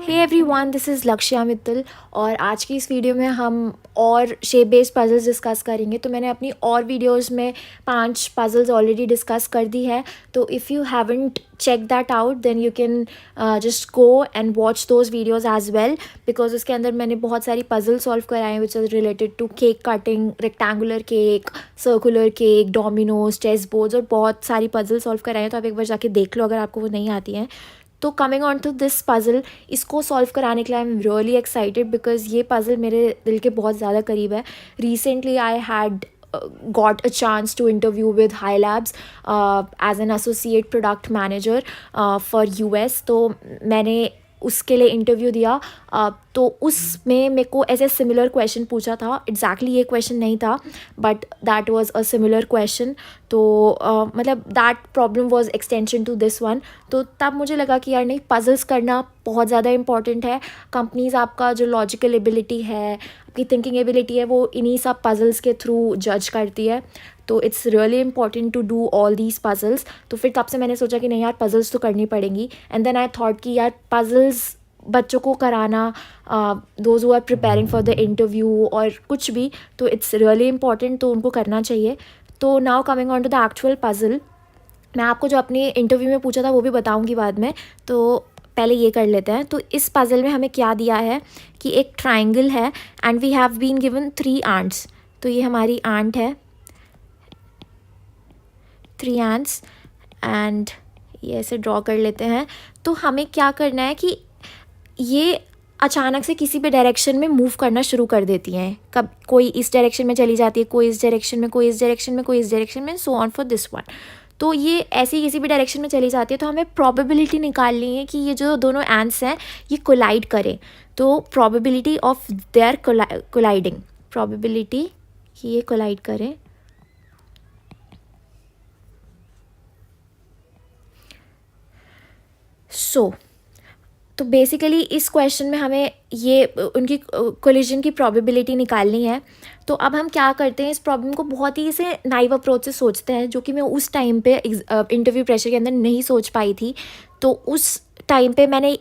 Hey everyone, this is लक्ष्या मित्तल और आज की इस वीडियो में हम और शेप बेस्ड पजल्स डिस्कस करेंगे। तो मैंने अपनी और वीडियोस में 5 पजल्स ऑलरेडी डिस्कस कर दी है। तो if you haven't check that out then you can just go and watch those videos as well, because उसके अंदर मैंने बहुत सारी पजल सॉल्व कराए हैं which is related to cake cutting, rectangular cake, circular cake, dominoes, chess boards और बहुत सारी पजल सॉल्व कराए हैं। तो आप एक बार जाके देख लो अगर आपको वो नहीं आती हैं। तो coming on to this puzzle, इसको सॉल्व कराने के लिए I am really excited because ये पज़ल मेरे दिल के बहुत ज़्यादा करीब है। Recently I had got a chance to interview with High Labs as an associate product manager for US। तो मैंने उसके लिए इंटरव्यू दिया। तो उसमें मेरे को ऐसे सिमिलर क्वेश्चन पूछा था। एग्जैक्टली ये क्वेश्चन नहीं था but that was a similar question. तो मतलब that problem was extension to this one. तो तब मुझे लगा कि यार नहीं, पजल्स करना बहुत ज़्यादा इंपॉर्टेंट है। कंपनीज आपका जो लॉजिकल एबिलिटी है, आपकी थिंकिंग एबिलिटी है, वो इन्हीं सब पजल्स के थ्रू जज करती है। तो it's really important to do all these puzzles. तो फिर तब से मैंने सोचा कि नहीं यार, पजल्स तो करनी पड़ेंगी। एंड देन आई थॉट कि यार पजल्स बच्चों को कराना, those who are preparing for the interview और कुछ भी, तो इट्स रियली इंपॉर्टेंट, तो उनको करना चाहिए। तो now coming on to the actual puzzle, मैं आपको जो अपने इंटरव्यू में पूछा था वो भी बताऊंगी बाद में। तो पहले ये कर लेते हैं। तो इस पजल में हमें क्या दिया है कि एक ट्राइंगल है and we have been given 3 ants. तो ये हमारी आंट है, 3 आंट्स, एंड ये ऐसे ड्रॉ कर लेते हैं। तो हमें क्या करना है कि ये अचानक से किसी भी डायरेक्शन में मूव करना शुरू कर देती हैं। कब कोई इस डायरेक्शन में चली जाती है, कोई इस डायरेक्शन में, कोई इस डायरेक्शन में, कोई इस डायरेक्शन में, so on for this one. तो ये ऐसी किसी भी डायरेक्शन में चली जाती है। तो हमें प्रोबेबिलिटी निकालनी है कि ये जो दोनों एंड्स हैं ये कोलाइड करें। तो probability of their colliding, probability कि ये कोलाइड करें। तो बेसिकली इस क्वेश्चन में हमें ये उनकी कोलिजन की प्रोबेबिलिटी निकालनी है। तो अब हम क्या करते हैं, इस प्रॉब्लम को बहुत ही से नाइव अप्रोच से सोचते हैं, जो कि मैं उस टाइम पे इंटरव्यू प्रेशर के अंदर नहीं सोच पाई थी। तो उस टाइम पे मैंने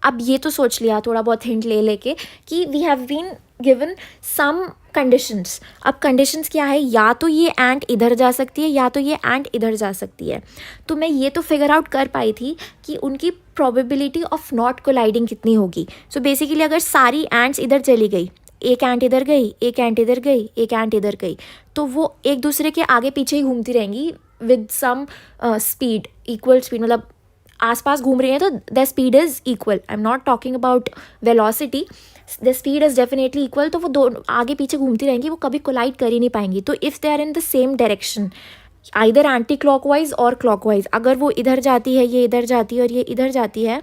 अब ये तो सोच लिया थोड़ा बहुत हिंट ले लेके कि we have been given some conditions. अब कंडीशंस क्या है, या तो ये एंट इधर जा सकती है या तो ये एंट इधर जा सकती है। तो मैं ये तो फिगर आउट कर पाई थी कि उनकी प्रोबेबिलिटी ऑफ नॉट कोलाइडिंग कितनी होगी। सो बेसिकली अगर सारी एंट्स इधर चली गई, एक एंट इधर गई, एक एंट इधर गई, एक एंट इधर गई, तो वो एक दूसरे के आगे पीछे ही घूमती रहेंगी with some speed, equal speed, मतलब आसपास घूम रही हैं तो the speed is equal. I am not talking about velocity, the speed is definitely equal. तो वो दोनों आगे पीछे घूमती रहेंगी, वो कभी कोलाइड कर ही नहीं पाएंगी। तो if they are in the same direction, either anticlockwise और क्लॉकवाइज, अगर वो इधर जाती है, ये इधर जाती है और ये इधर जाती है,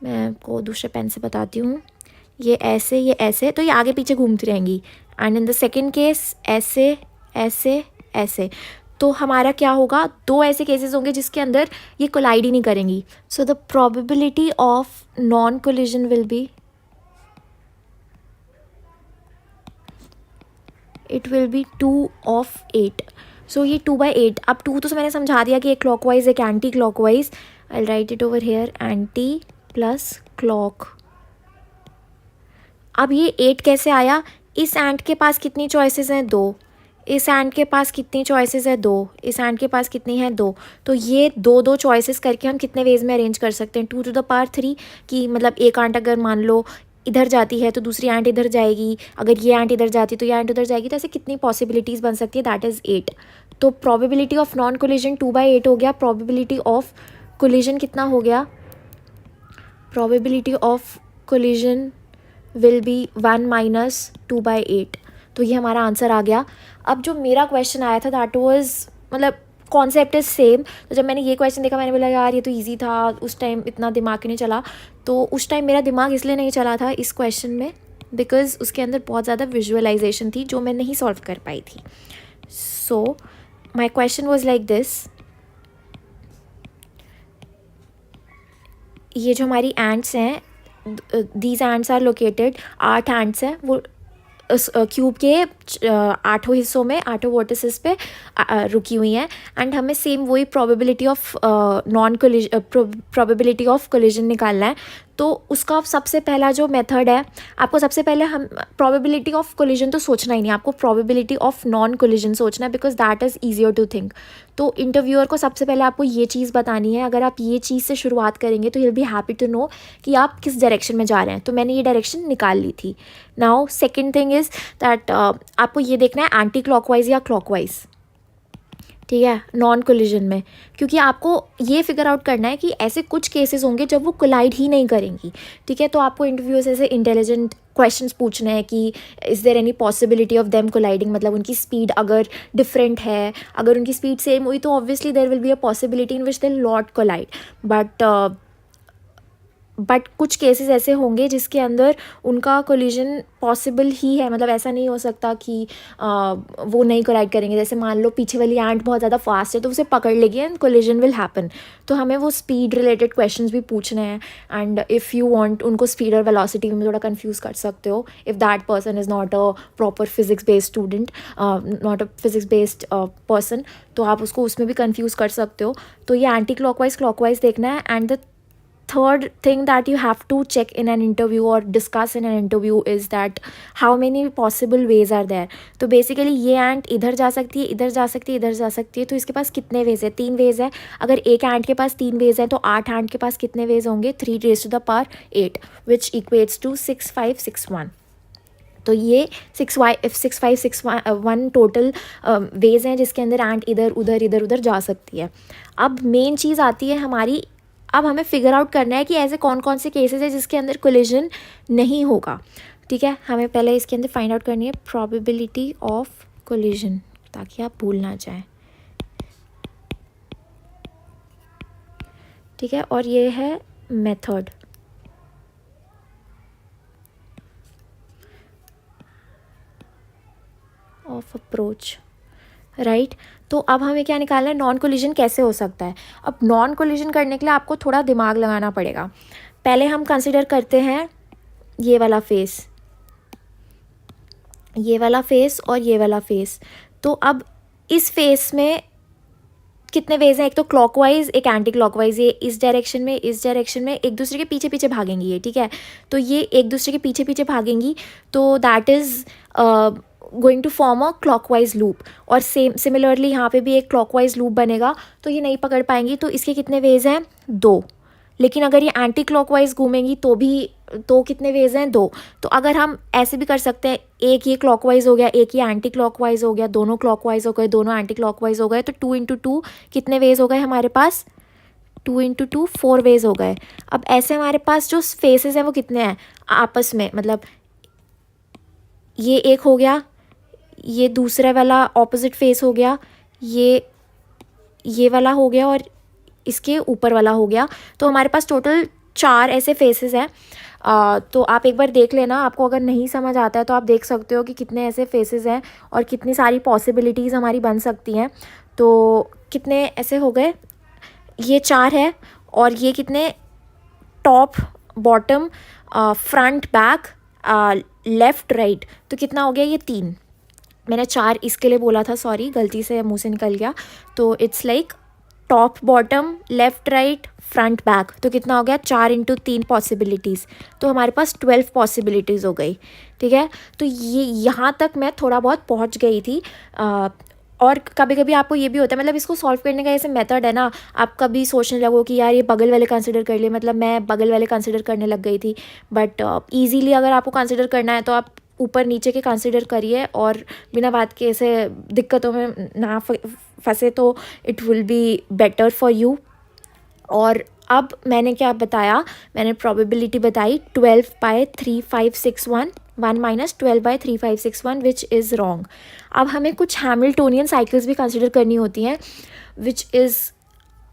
मैं आपको दूसरे पेन से बताती हूँ, ये ऐसे, ये ऐसे, तो ये आगे पीछे घूमती रहेंगी। And in the second case ऐसे ऐसे ऐसे। तो हमारा क्या होगा, 2 ऐसे केसेस होंगे जिसके अंदर ये कोलाइड ही नहीं करेंगी। So the probability of non collision will be, it will be 2 of 8। सो ये 2/8। अब 2 तो मैंने समझा दिया कि एक क्लॉकवाइज एक anti clockwise. I right it over here, anti plus clock. अब ये 8 कैसे आया, इस एंट के पास कितनी चॉइसेस हैं, 2। इस एंट के पास कितनी चॉइसेस है, 2। इस एंट के पास कितनी है, 2। तो ये 2 चॉइसेस करके हम कितने वेज में अरेंज कर सकते हैं, 2 to the power 3, कि मतलब एक एंट अगर मान लो इधर जाती है तो दूसरी एंट इधर जाएगी, अगर ये एंट इधर जाती है तो ये एंट उधर जाएगी। तो ऐसे कितनी पॉसिबिलिटीज़ बन सकती है, दैट इज़ 8। तो प्रोबेबिलिटी ऑफ नॉन कोलिजन 2/8 हो गया। प्रोबेबिलिटी ऑफ कोलिजन कितना हो गया, probability of collision will be 1 - 2/8। तो ये हमारा आंसर आ गया। अब जो मेरा क्वेश्चन आया था दैट वाज, मतलब कॉन्सेप्ट इज़ सेम। तो जब मैंने ये क्वेश्चन देखा मैंने बोला यार ये तो इजी था, उस टाइम इतना दिमाग ही नहीं चला। तो उस टाइम मेरा दिमाग इसलिए नहीं चला था इस क्वेश्चन में बिकॉज उसके अंदर बहुत ज़्यादा विजुअलाइजेशन थी जो मैं नहीं सॉल्व कर पाई थी। So my question was like this, ये जो हमारी एंट्स हैं, these ants are located, 8 ants हैं, वो क्यूब के 8 हिस्सों में, 8 वर्टिसेस पे रुकी हुई हैं। एंड हमें सेम वही probability of non collision, probability of collision निकालना है। तो उसका सबसे पहला जो मेथड है, आपको सबसे पहले हम प्रोबेबिलिटी ऑफ कोलिजन तो सोचना ही नहीं, आपको प्रोबेबिलिटी ऑफ नॉन कोलिजन सोचना है, because that is easier to think. तो इंटरव्यूअर को सबसे पहले आपको ये चीज़ बतानी है। अगर आप ये चीज़ से शुरुआत करेंगे तो he will be happy to know कि आप किस डायरेक्शन में जा रहे हैं। तो मैंने ये डायरेक्शन निकाल ली थी। Now second thing is that आपको ये देखना है एंटी क्लॉकवाइज या क्लॉकवाइज, ठीक है, नॉन कोलिजन में, क्योंकि आपको ये फिगर आउट करना है कि ऐसे कुछ केसेस होंगे जब वो कोलाइड ही नहीं करेंगी, ठीक है। तो आपको इंटरव्यू से ऐसे इंटेलिजेंट क्वेश्चंस पूछने हैं कि is there any possibility of them colliding, मतलब उनकी स्पीड अगर डिफरेंट है, अगर उनकी स्पीड सेम हुई तो obviously there will be a possibility in which they not collide, but कुछ केसेस ऐसे होंगे जिसके अंदर उनका कोलिजन पॉसिबल ही है, मतलब ऐसा नहीं हो सकता कि वो नहीं कोलाइड करेंगे। जैसे मान लो पीछे वाली एंट बहुत ज़्यादा फास्ट है तो उसे पकड़ लेगी एंड कोलिजन विल हैपन। तो हमें वो स्पीड रिलेटेड क्वेश्चंस भी पूछने हैं, एंड इफ़ यू वांट उनको स्पीड और वेलोसिटी में थोड़ा कंफ्यूज कर सकते हो if that person is not a proper physics based student, not a physics based person, तो आप उसको उसमें भी कंफ्यूज कर सकते हो। तो ये एंटी क्लॉकवाइज क्लॉकवाइज देखना है। And the third thing that you have to check in an interview or discuss in an interview is that how many possible ways are there। तो बेसिकली ये एंट इधर जा सकती है, इधर जा सकती है, इधर जा सकती है, तो इसके पास कितने वेज है? 3 वेज है। अगर एक एंट के पास 3 वेज है तो 8 एंट के पास कितने वेज होंगे? 3 raised to the power 8 which equates to 6 5 6 1। तो ये 6 5 6 1 टोटल वेज हैं जिसके अंदर एंट इधर उधर इधर उधर जा सकती है। अब मेन चीज़ आती है हमारी, अब हमें फिगर आउट करना है कि ऐसे कौन कौन से केसेस है जिसके अंदर कोलिजन नहीं होगा, ठीक है। हमें पहले इसके अंदर फाइंड आउट करनी है प्रोबेबिलिटी ऑफ कोलिजन, ताकि आप भूल ना जाए, ठीक है। और ये है मेथड ऑफ अप्रोच, राइट। तो अब हमें क्या निकालना है? नॉन कोलिजन कैसे हो सकता है। अब नॉन कोलिजन करने के लिए आपको थोड़ा दिमाग लगाना पड़ेगा। पहले हम कंसिडर करते हैं ये वाला फेस, ये वाला फेस और ये वाला फेस। तो अब इस फेस में कितने वेज हैं? एक तो क्लॉकवाइज, एक एंटी क्लॉकवाइज। ये इस डायरेक्शन में, इस डायरेक्शन में एक दूसरे के पीछे पीछे भागेंगी ये, ठीक है। तो ये एक दूसरे के पीछे पीछे भागेंगी, तो that is going to form a clockwise loop. और सिमिलरली यहाँ पे भी एक क्लॉकवाइज लूप बनेगा, तो ये नहीं पकड़ पाएंगी। तो इसके कितने वेज हैं? 2। लेकिन अगर ये एंटी क्लॉकवाइज घूमेंगी तो कितने वेज हैं? 2। तो अगर हम ऐसे भी कर सकते हैं, एक ये क्लॉकवाइज हो गया, एक ये एंटी क्लॉकवाइज हो गया, दोनों क्लॉकवाइज हो गए, दोनों एंटी क्लॉकवाइज हो गए, तो 2 × 2 कितने वेज हो गए हमारे पास? 2 × 2 4 वेज हो गए। अब ऐसे हमारे पास जो फेसेस हैं वो कितने हैं आपस में, मतलब ये एक हो गया, ये दूसरा वाला ऑपोजिट फेस हो गया, ये वाला हो गया, और इसके ऊपर वाला हो गया। तो हमारे पास टोटल 4 ऐसे फेसेस हैं। तो आप एक बार देख लेना, आपको अगर नहीं समझ आता है तो आप देख सकते हो कि कितने ऐसे फेसेस हैं और कितनी सारी पॉसिबिलिटीज़ हमारी बन सकती हैं। तो कितने ऐसे हो गए? ये 4 है, और ये कितने? Top, bottom, front, back, left, right. तो कितना हो गया? ये 3। मैंने 4 इसके लिए बोला था, सॉरी, गलती से मुंह से निकल गया। तो it's like top, bottom, left, right, front, back. तो कितना हो गया? 4 × 3 पॉसिबिलिटीज़। तो हमारे पास 12 पॉसिबिलिटीज़ हो गई, ठीक है। तो ये यहाँ तक मैं थोड़ा बहुत पहुँच गई थी। और कभी कभी आपको ये भी होता है, मतलब इसको सॉल्व करने का ऐसे मेथड है ना, आप कभी सोचने लगो कि यार ये बगल वाले कंसिडर कर लिए, मतलब मैं बगल वाले कंसिडर करने लग गई थी। बट ईजीली अगर आपको कंसिडर करना है तो आप ऊपर नीचे के कंसिडर करिए, और बिना बात के ऐसे दिक्कतों में ना फंसे, तो it will be better for you. और अब मैंने क्या बताया? मैंने प्रोबेबिलिटी बताई 12/3561, 1 - 12/3561 विच इज़ रॉन्ग। अब हमें कुछ हैमिल्टोनियन साइकिल्स भी कंसिडर करनी होती हैं, विच इज़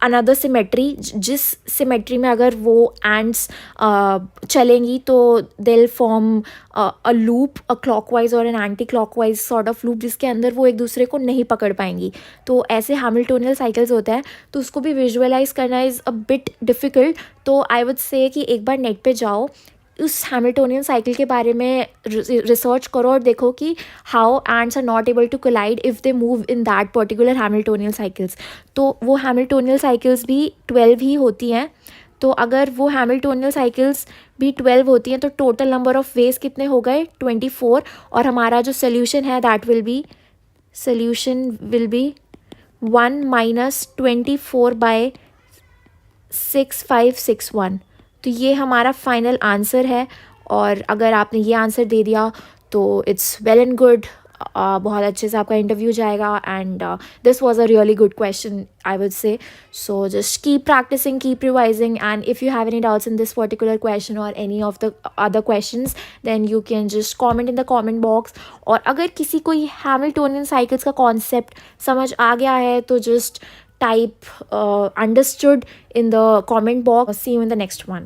अनदर सिमेट्री। जिस सिमेट्री में अगर वो एंड्स चलेंगी तो they form a loop, a clockwise और an anti clockwise sort of loop, जिसके अंदर वो एक दूसरे को नहीं पकड़ पाएंगी। तो ऐसे हैमिल्टोनियन साइकिल्स होता है, तो उसको भी विजुअलाइज करना इज़ अ बिट डिफ़िकल्ट। तो आई वुड से कि एक बार नेट पे जाओ, उस हैमिल्टोनियन साइकिल के बारे में रिसर्च करो और देखो कि how ends are not able to collide if they move in that particular Hamiltonian cycles. तो वो हैमिल्टोनियन साइकिल्स भी 12 ही होती हैं। तो अगर वो हैमिल्टोनियन साइकिल्स भी 12 होती हैं तो टोटल नंबर ऑफ वेज कितने हो गए 24, और हमारा जो सोल्यूशन है दैट विल बी 1 माइनस 24/6561। तो ये हमारा फाइनल आंसर है, और अगर आपने ये आंसर दे दिया तो इट्स वेल एंड गुड, बहुत अच्छे से आपका इंटरव्यू जाएगा। And this was a really good question I would say. So just keep practising, keep revising, and if you have any doubts in this particular question और any of the other questions then you can just comment in the comment box. और अगर किसी को Hamiltonian cycles का concept समझ आ गया है तो just type understood in the comment box. See you in the next one.